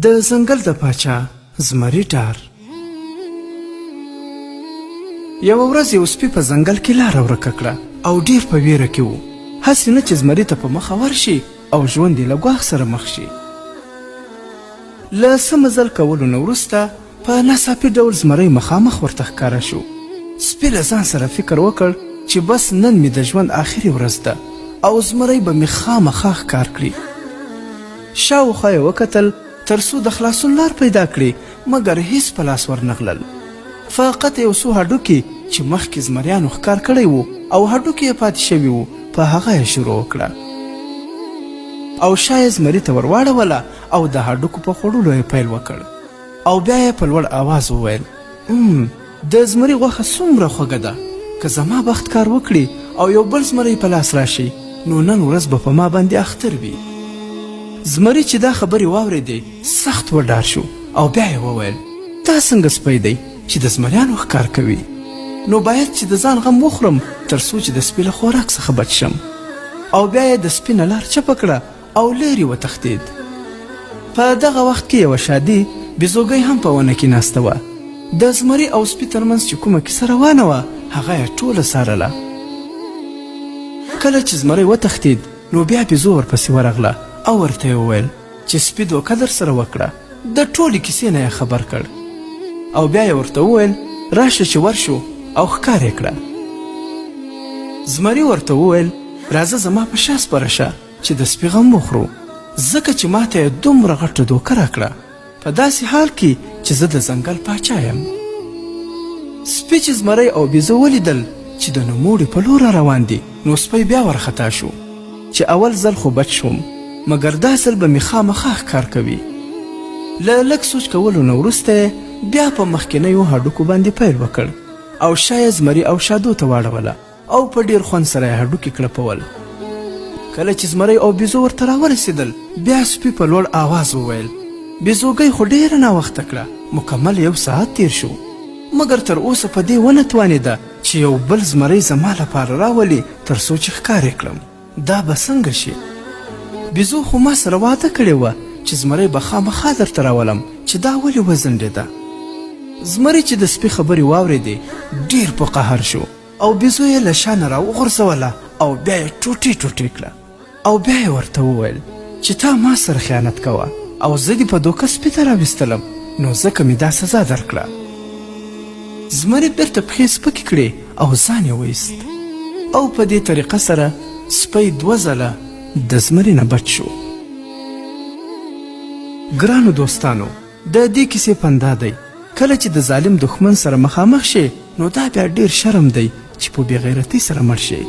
د ځنګل د پاچا زمري ډار. یوه ورځ یو سپي په ځنګل کې لاره ورکه کړه او ډیر په ویره کې و. هسې نه چې زمري ته په مخه ورشي او ژوند یې له ګواښ سره مخ شي. له څه مزل کولو نه وروسته په ناڅاپي ډول زمری مخامخ ورته ښکاره شو. سپي له ځان سره فکر وکړ چې بس نن مې د ژوند آخري ورځ ده او زمری به مې خامخا ښکار کړي. شاوخوا یې وکتل تر څو د خلاصون لار پیدا کړي، مګر هیڅ په لاس ورنغلل. فقط یو څو هډوکي چې مخکې زمریانو ښکار کړی و او هډوکي یې پاتې شوي وو، په هغه یې شروع وکړه او شا یې زمري ته ورواړوله او د هډوکو په خوړلو یې پیل وکړ. او بیا یې په لوړ آواز وویل: د زمري غوښه څومره خوږه ده، که زما بخت کار وکړي او یو بل زمری په لاس راشي نو نن ورځ به په ما باندې اختر وي. زمري چې دا خبرې واورېدې سخت وډار شو او بیا یې وویل: دا څنګه سپی دی چې د زمریانو ښکار کوي؟ نو باید چې د ځان غم وخورم تر څو چې د سپي له خوراک څخه بچ شم. او بیا یې د سپي نه لار چپه کړه او لرې وتښتېد. په دغه وخت کې یوه شادي بیزوګۍ هم په ونه کې ناسته وه. د زمري او سپي ترمنځ چې کومه کیسه روانه وه هغه یې ټوله څارله. کله چې زمری وتښتېد نو بیا بیزو ورپسې ورغله او ورته یې وویل چې سپي دوکه در سره وکړه. د ټولې کیسې نه یې خبر کړ او بیا یې ورته وویل: راشه چې ورشو او ښکار یې کړه. زمري ورته وویل: راځه زما په شا سپره شه چې د سپي غم وخورو، ځکه چې ماته یې دومره غټه دوکه راکړه په داسې حال کې چې زه د ځنګل پاچا یم. سپي چې زمری او بیزو ولیدل چې د نوموړي په لور روان دي نو سپی بیا ورخطا شو چې اول ځل خو بچ شوم، مګر دا ځل به مې خامخا ښکار کوي. له لږ سوچ کولو نه وروسته بیا په مخکینیو هډوکو باندې پیل وکړ او شا یې زمري او شادو ته واړوله او په ډیر خوند سره یې هډوکي کړپول. کله چې زمری او بیزو ورته راورسېدل بیا سپي په لوړ آواز وویل: بیزوګۍ خو ډیره ناوخته کړه، مکمل 1 ساعت تیر شو، مګر تر اوسه په دې ونه توانېده چې یو بل زمری زما لپاره راولي تر څو چې ښکار یې کړم. دا به څنګه شي؟ بیزو خو ما سره وعده کړې وه چې زمری به خامخا درته راولم، چې دا ولې وځنډېده؟ زمری چې د سپي خبرې واورېدې ډیر په قهر شو او بیزو یې له شا نه راوغورځوله او بیا یې ټوټې ټوټې کړه او بیا یې ورته وویل چې تا ما سره خیانت کوه او زه دې په دوکه سپي ته راویستلم، نو ځکه مې دا سزا درکړه. زمري بیرته پښې سپکې کړې او ځان یې ویست او په دې طریقه سره سپی 2 ځله د زمري نه بچ شو. ګرانو دوستانو، د دې کیسې پندا دی کله چې د ظالم دښمن سره مخامخ شي نو دا بیا ډیر شرم دی چې په بېغیرتۍ سره مړ شي.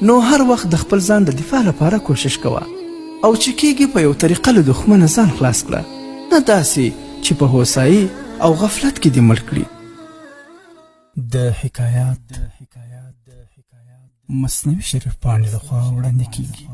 نو هر وخت د خپل ځان د دفاع لپاره کوشش کوه او چې کیږي په یو طریقه له دښمنه ځان خلاص کړه، نه داسې چې په هوسایي او غفلت کې دې مړ کړي. د حکایات مصنوي شریف پاڼې لخوا وړاندې کیږي.